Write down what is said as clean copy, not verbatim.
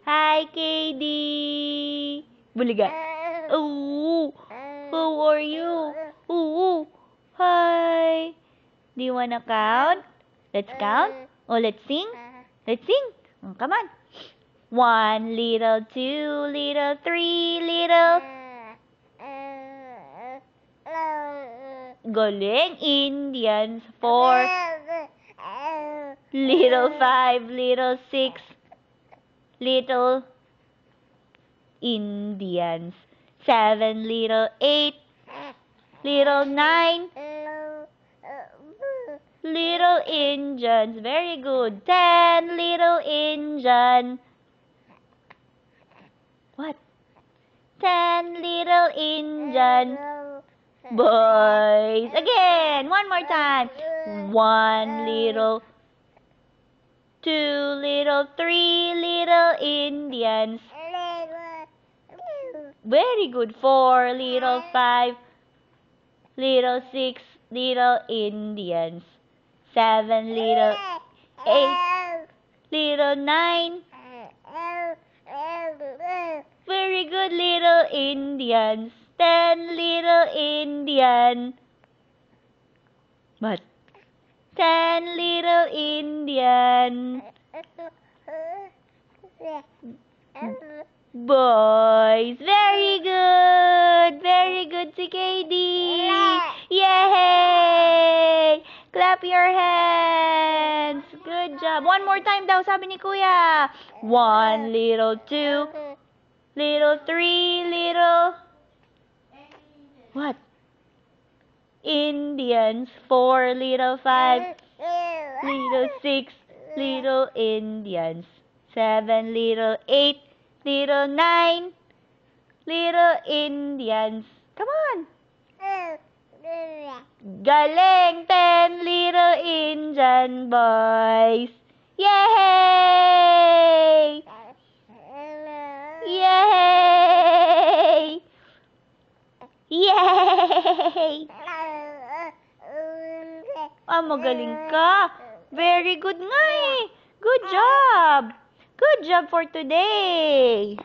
Hi, KD. Buliga. Oh, how are you? Oh, hi. Do you wanna count? Let's count. Oh, let's sing. Let's sing. Oh, come on. 1 little, 2 little, 3 little. Galing, Indians. 4 little, 5 little, 6 little Indians. 7 little, 8 little, 9 little Indians. Very good. 10 little Indian. What? 10 little Indian boys. Again, one more time. 1 little, 2 little, 3 little Indians. Very good. 4 little, 5 little, 6 little Indians. 7 little, 8 little, 9. Very good, little Indians. 10 little Indian. What? 10 little Indian boys. Very good. Very good si KD. Yay! Clap your hands. Good job. One more time daw, sabi ni Kuya. 1 little, 2 little, 3 little. What? Indians. 4 little, 5 little, 6 little Indians. 7 little, 8 little, 9 little Indians. Come on. Galing, 10 little Indian boys. Yay! Yay! Yay! Ah, magaling ka. Very good nga eh. Good job. Good job for today.